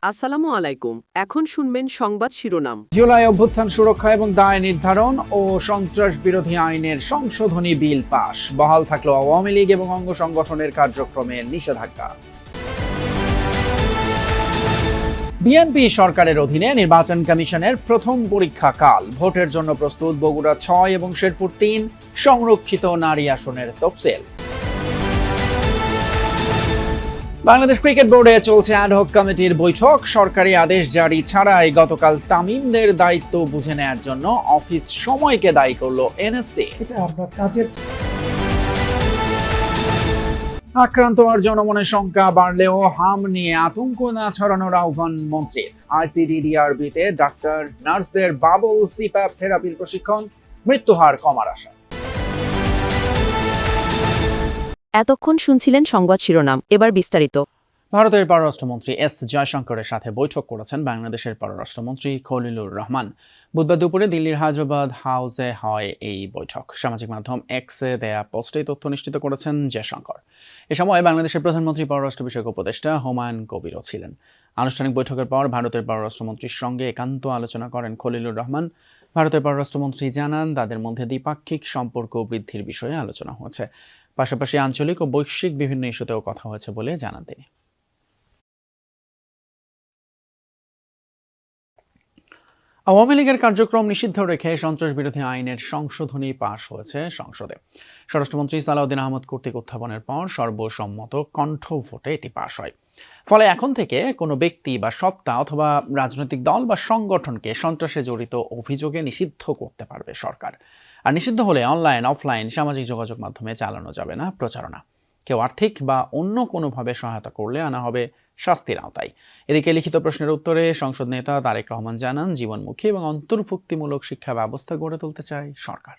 আসসালামু আলাইকুম। এখন শুনবেন সংবাদ শিরোনাম। জুলাই অভ্যুত্থান সুরক্ষা এবং দায় নির্ধারণ ও সন্ত্রাস বিরোধী আইনের সংশোধনী বিল পাস। বহাল থাকলো আওয়ামী লীগ এবং অঙ্গ সংগঠনের কার্যক্রমের নিষেধাজ্ঞা। বিএনপি সরকারের অধীনে নির্বাচন কমিশনের প্রথম পরীক্ষা কাল। ভোটের জন্য প্রস্তুত বগুড়া ৬ এবং শেরপুর ৩ সংরক্ষিত নারী আসনের তফসিল। বাংলাদেশ ক্রিকেট বোর্ডে চলছে অ্যাডহক কমিটির বৈঠক। সরকারি আদেশ জারি ছাড়াই গতকাল তামিমদের দায়িত্ব বুঝে নেয়ার জন্য অফিস সময়কে দায়ী করল এনএসসি। আক্রান্ত আর জনমনের সংখ্যা বাড়লেও হাম নিয়ে আতঙ্ক না ছড়ানোর আহ্বান মন্ত্রীর। আইসিডিডিআরবিতে ডাক্তার নার্সদের বাবল সিপ্যাপ থেরাপির প্রশিক্ষণ, মৃত্যুহার কমার আশা। এতক্ষণ শুনছিলেন সংবাদ শিরোনাম, এবার বিস্তারিত। ভারতের পররাষ্ট্রমন্ত্রী এস জয়শঙ্করের সাথে বৈঠক করেছেন বাংলাদেশের পররাষ্ট্রমন্ত্রী খলিলুর রহমান। বুধবার দুপুরে দিল্লির হায়দ্রাবাদ হাউসে হয় এই বৈঠক। সামাজিক মাধ্যম এক্সে দেয়া পোস্টে তথ্য নিশ্চিত করেছেন জয়শঙ্কর। এ সময় বাংলাদেশের প্রধানমন্ত্রী পররাষ্ট্র বিষয়ক উপদেষ্টা হুমায়ুন কবিরও ছিলেন। আনুষ্ঠানিক বৈঠকের পর ভারতের পররাষ্ট্রমন্ত্রীর সঙ্গে একান্ত আলোচনা করেন খলিলুর রহমান। ভারতের পররাষ্ট্রমন্ত্রী জানান, তাদের মধ্যে দ্বিপাক্ষিক সম্পর্ক বৃদ্ধির বিষয়ে আলোচনা হয়েছে। পাশাপাশি আঞ্চলিক ও বৈশ্বিক বিভিন্ন ইস্যুতেও কথা হয়েছে বলে জানান তিনি। আওয়ামী লীগের কার্যক্রম নিষিদ্ধ রেখে সন্ত্রাস বিরোধী আইনের সংশোধনী পাশ হয়েছে সংসদে। স্বরাষ্ট্রমন্ত্রী সালাউদ্দিন আহমদ কর্তৃক উত্থাপনের পর সর্বসম্মত কণ্ঠ ভোটে এটি পাশ হয়। ফলে এখন থেকে কোনো ব্যক্তি বা সত্তা অথবা রাজনৈতিক দল বা সংগঠনকে সন্ত্রাসে জড়িত অভিযোগে নিষিদ্ধ করতে পারবে সরকার। আর নিষিদ্ধ হলে অনলাইন, অফলাইন সামাজিক যোগাযোগ মাধ্যমে চালানো যাবে না প্রচারণা। কেউ আর্থিক বা অন্য কোনোভাবে সহায়তা করলে আনা হবে শাস্তির আওতায়। এদিকে লিখিত প্রশ্নের উত্তরে সংসদ নেতা তারেক রহমান জানান, জীবনমুখী এবং অন্তর্ভুক্তিমূলক শিক্ষা ব্যবস্থা গড়ে তুলতে চায় সরকার।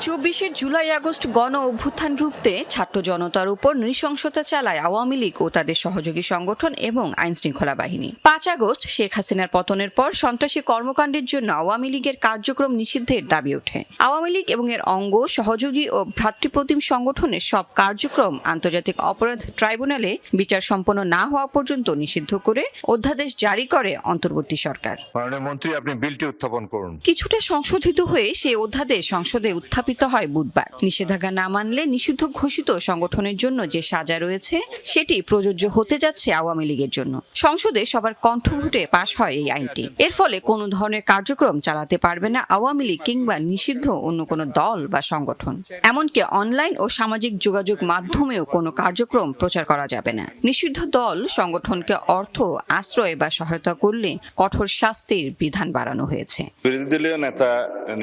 ২৪ জুলাই আগস্ট গণ অভ্যুত্থান রুখতে ছাত্র জনতার উপর নৃশংসতা চালায় আওয়ামী লীগ ও তাদের সহযোগী সংগঠন এবং আইনশৃঙ্খলা বাহিনী। ৫ আগস্ট শেখ হাসিনার পতনের পর সন্ত্রাসী কর্মকাণ্ডের জন্য আওয়ামী লীগের কার্যক্রম নিষিদ্ধের দাবি ওঠে। আওয়ামী লীগ এবং এর অঙ্গ, সহযোগী ও ভ্রাতৃপ্রতিম সংগঠনের সব কার্যক্রম আন্তর্জাতিক অপরাধ ট্রাইব্যুনালে বিচার সম্পন্ন না হওয়া পর্যন্ত নিষিদ্ধ করে অধ্যাদেশ জারি করে অন্তর্বর্তী সরকার। মাননীয় মন্ত্রী, আপনি বিলটি উত্থাপন করুন। কিছুটা সংশোধিত হয়ে সেই অধ্যাদেশ সংসদে উত্থাপিত হয় বুধবার। নিষেধাজ্ঞা না মানলে নিষিদ্ধ ঘোষিত সংগঠনের জন্য যে সাজা রয়েছে সেটি প্রযোজ্য হতে যাচ্ছে আওয়ামী লীগের জন্য। সংসদে সবার কণ্ঠভোটে পাশ হয় এই আইনটি। এর ফলে কোনো ধরনের কার্যক্রম চালাতে পারবে না আওয়ামী লীগ কিংবা নিষিদ্ধ অন্য কোনো দল বা সংগঠন। এমনকি অনলাইন ও সামাজিক যোগাযোগ মাধ্যমেও কোনো কার্যক্রম প্রচার করা যাবে না। নিষিদ্ধ দল সংগঠনকে অর্থ, আশ্রয় বা সহায়তা করলে কঠোর শাস্তির বিধান বাড়ানো হয়েছে। বিরোধী দলীয় নেতা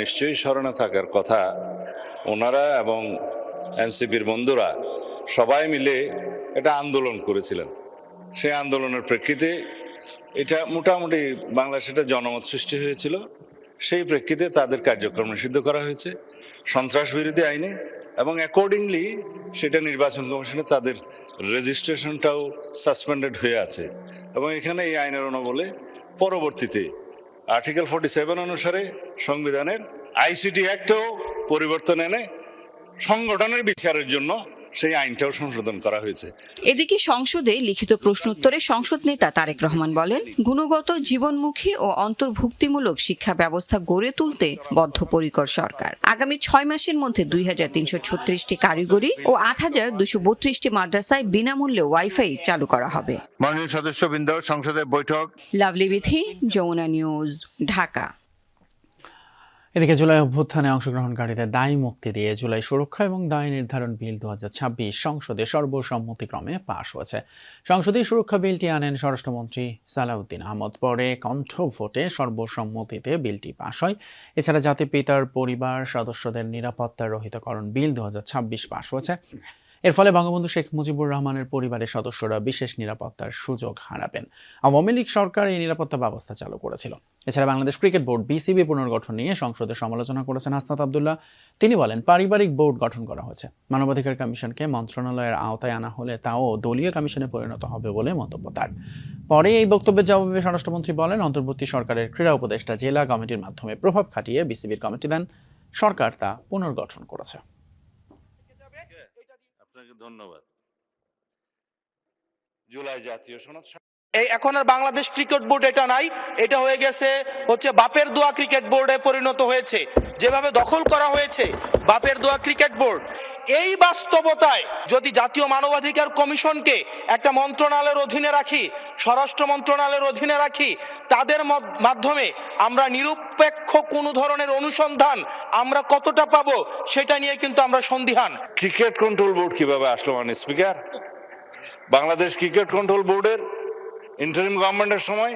নিশ্চয়ই স্মরণে থাকার কথা, ওনারা এবং এনসিপির বন্ধুরা সবাই মিলে এটা আন্দোলন করেছিলেন। সেই আন্দোলনের প্রেক্ষিতে এটা মোটামুটি বাংলাদেশে একটা জনমত সৃষ্টি হয়েছিল। সেই প্রেক্ষিতে তাদের কার্যক্রম নিষিদ্ধ করা হয়েছে সন্ত্রাস বিরোধী আইনে, এবং অ্যাকর্ডিংলি সেটা নির্বাচন কমিশনে তাদের রেজিস্ট্রেশনটাও সাসপেন্ডেড হয়ে আছে। এবং এখানে এই আইনের অনুবলে পরবর্তীতে আর্টিকেল 47 অনুসারে সংবিধানের আইসিটি অ্যাক্টেও পরিবর্তন এনে সংগঠনের বিচারের জন্য সেই আইনটাও সংশোধন করা হয়েছে। এদিকে সংসদে লিখিত প্রশ্নোত্তরে সংসদ নেতা তারেক রহমান বলেন, গুণগত, জীবনমুখী ও অন্তর্ভুক্তিমূলক শিক্ষা ব্যবস্থা গড়ে তুলতে বদ্ধপরিকর সরকার। আগামী ৬ মাসের মধ্যে ২৩36টি কারিগরি ও ৮২32টি মাদ্রাসায় বিনামূল্যে ওয়াইফাই চালু করা হবে। মাননীয় সদস্যবৃন্দ, সংসদের বৈঠক। লাভলি বিথি, যমুনা নিউজ, ঢাকা। এদিকে জুলাই অভ্যুত্থানে অংশগ্রহণকারীদের দায় মুক্তি দিয়ে জুলাই সুরক্ষা এবং দায় নির্ধারণ বিল ২০২৬ সংসদে সর্বসম্মতিক্রমে পাশ হয়েছে। সংসদে সুরক্ষা বিলটি আনেন স্বরাষ্ট্রমন্ত্রী সালাউদ্দিন আহমদ। পরে কণ্ঠ ভোটে সর্বসম্মতিতে বিলটি পাশ হয়। এছাড়া জাতির পিতার পরিবার সদস্যদের নিরাপত্তা রহিতকরণ বিল ২০২৬ পাশ হয়েছে। এর ফলে বঙ্গবন্ধু শেখ মুজিবুর রহমানের পরিবারের সদস্যরা বিশেষ নিরাপত্তার সুযোগ হারাবেন। আওয়ামী লীগ সরকার এই নিরাপত্তা ব্যবস্থা চালু করেছিল। এছাড়া বাংলাদেশ ক্রিকেট বোর্ড বিসিবি পুনর্গঠন নিয়ে সংসদে সমালোচনা করেছেন হাসনাত আব্দুল্লাহ। তিনি বলেন, পারিবারিক বোর্ড গঠন করা হয়েছে, মানবাধিকার কমিশনকে মন্ত্রণালয়ের আওতায় আনা হলে তাও দলীয় কমিশনে পরিণত হবে বলে মন্তব্য তার। পরে এই বক্তব্যের জবাবে স্বরাষ্ট্রমন্ত্রী বলেন, অন্তর্বর্তী সরকারের ক্রীড়া উপদেষ্টা জেলা কমিটির মাধ্যমে প্রভাব খাটিয়ে বিসিবির কমিটি দেন, সরকার তা পুনর্গঠন করেছে। আপনাকে ধন্যবাদ। জুলাই জাতীয় সনদ এই এখন আর বাংলাদেশ ক্রিকেট বোর্ড এটা নাই, এটা হয়ে গেছে হচ্ছে বাপের দোয়া ক্রিকেট বোর্ডে পরিণত হয়েছে। যেভাবে দখল করা হয়েছে বাপের দোয়া ক্রিকেট বোর্ড, এই বাস্তবতায় যদি জাতীয় মানবাধিকার কমিশনকে একটা মন্ত্রণালয়ের অধীনে রাখি, স্বরাষ্ট্র মন্ত্রণালয়ের অধীনে রাখি, তাদের মাধ্যমে আমরা নিরপেক্ষ কোনো ধরনের অনুসন্ধান আমরা কতটা পাবো সেটা নিয়ে কিন্তু আমরা সন্দিহান। ক্রিকেট কন্ট্রোল বোর্ড কিভাবে আসলো মাননীয় স্পিকার? বাংলাদেশ ক্রিকেট কন্ট্রোল বোর্ডের ইন্টারিম গভর্নমেন্টের সময়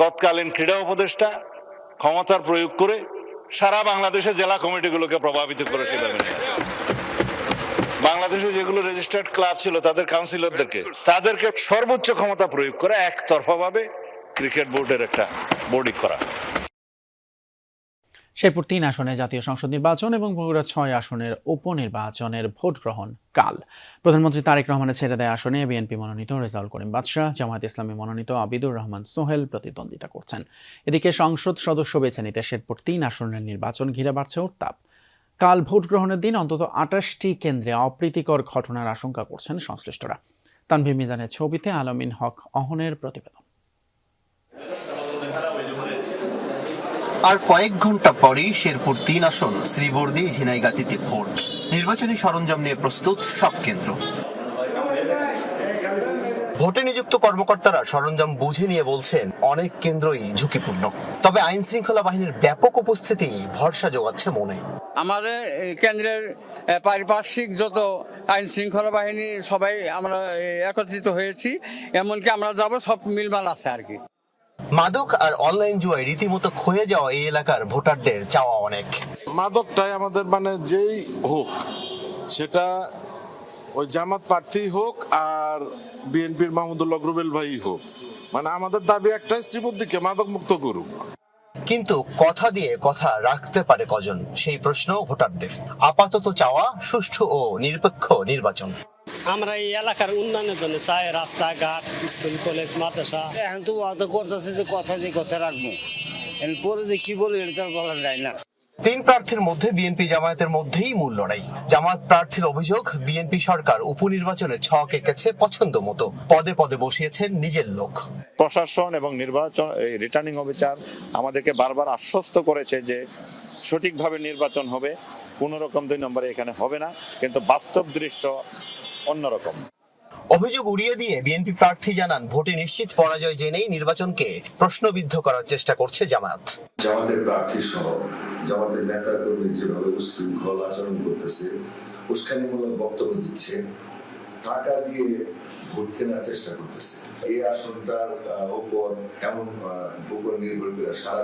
তৎকালীন ক্রীড়া উপদেষ্টা ক্ষমতার প্রয়োগ করে সারা বাংলাদেশের জেলা কমিটিগুলোকে প্রভাবিত করে সেভাবে নিয়ে আসে। বাংলাদেশে যেগুলো রেজিস্টার্ড ক্লাব ছিল তাদের তাদেরকে সর্বোচ্চ ক্ষমতা প্রয়োগ করে একতরফাভাবে ক্রিকেট বোর্ডের একটা বোর্ডিং করা। শেরপুর 3 আসনে জাতীয় সংসদ নির্বাচন এবং বগুড়া 6 আসনের উপনির্বাচনের ভোট গ্রহণ কাল। প্রধানমন্ত্রী তারেক রহমানের ছেড়েদেয়া আসনে বিএনপি মনোনীত রেজাউল করিম বাদশা, জামায়াত ইসলামী মনোনীত আবিদুর রহমান সোহেল প্রতিদ্বন্দ্বিতা করছেন। এদিকে সংসদ সদস্য বেছে নিতে শেরপুর 3 আসনের নির্বাচন ঘিরে বাড়ছে উত্তাপ। কাল ভোট গ্রহণের দিন অন্তত 28টি কেন্দ্রে অপ্রীতিকর ঘটনার আশঙ্কা করছেন সংশ্লিষ্টরা। তানভীর মিজানের ছবিতে আলমিন হক অহনের প্রতিবেদন। আর কয়েক ঘন্টা পরেই শেরপুর 3 আসন শ্রীবর্দী ঝিনাইগাতীতে ভোট। নির্বাচনী সরঞ্জাম নিয়ে প্রস্তুত সব কেন্দ্র। ভোটে নিযুক্ত কর্মকর্তারা সরঞ্জাম বুঝে নিয়ে বলছেন অনেক কেন্দ্রই ঝুঁকিপূর্ণ, তবে আইন শৃঙ্খলা বাহিনীর ব্যাপক উপস্থিতি ভরসা যোগাচ্ছে মনে। আমাদের কেন্দ্রের পারিপার্শ্বিক যত আইন শৃঙ্খলা বাহিনী সবাই আমরা একত্রিত হয়েছি, এমনকি আমরা যাব সব মিলমাল আছে আর কি। মাদক আর অনলাইন জুয়ায় রীতিমতো ক্ষয়ে যাওয়া এই এলাকার ভোটারদের চাওয়া অনেক। মাদকটাই আমাদের যেই হোক, সেটা ওই জামাত প্রার্থী হোক আর বিএনপির মাহমুদুল্লাহ রুবেল ভাই হোক, আমাদের দাবি একটাই, শ্রীবর্দীকে মাদক মুক্ত করুক। কিন্তু কথা দিয়ে কথা রাখতে পারে কজন, সেই প্রশ্ন ভোটারদের। আপাতত চাওয়া সুষ্ঠু ও নিরপেক্ষ নির্বাচন। আমরা এই এলাকার উন্নয়নের জন্য চাই রাস্তাঘাট, স্কুল, কলেজ, মাদ্রাসা। এখন তো ওয়াদা করতেছে যে কথা দিয়ে কথা রাখবো, পরে যে কি বলে এটা বলা যায় না। 3 প্রার্থীর মধ্যে বিএনপি জামায়াতের মধ্যেই মূল লড়াই। জামায়াত প্রার্থীর অভিযোগ, বিএনপি সরকার উপনির্বাচনে ছক এঁকেছে পছন্দ মতো, পদে পদে বসিয়েছেন নিজের লোক। প্রশাসন এবং নির্বাচন রিটার্নিং অফিসার আমাদেরকে বারবার আশ্বস্ত করেছে যে সঠিকভাবে নির্বাচন হবে, কোনো রকম 2 নম্বরে এখানে হবে না, কিন্তু বাস্তব দৃশ্য অন্যরকম। অভিযোগ উড়িয়ে দিয়ে বিএনপি প্রার্থী জানান, ভোটে নিশ্চিত পরাজয় জেনেই নির্বাচনকে প্রশ্নবিদ্ধ করার চেষ্টা করছে জামায়াত। জামাতের প্রার্থী সহ জামাতের নেতা কর্মী যেভাবে উশৃঙ্খল আচরণ করতেছে, উস্কানিমূলক বক্তব্য দিচ্ছে, টাকা দিয়ে ভোট কেনার চেষ্টা করতেছে, এই আসনটার উপর এমন উপর নির্ভর করে সারা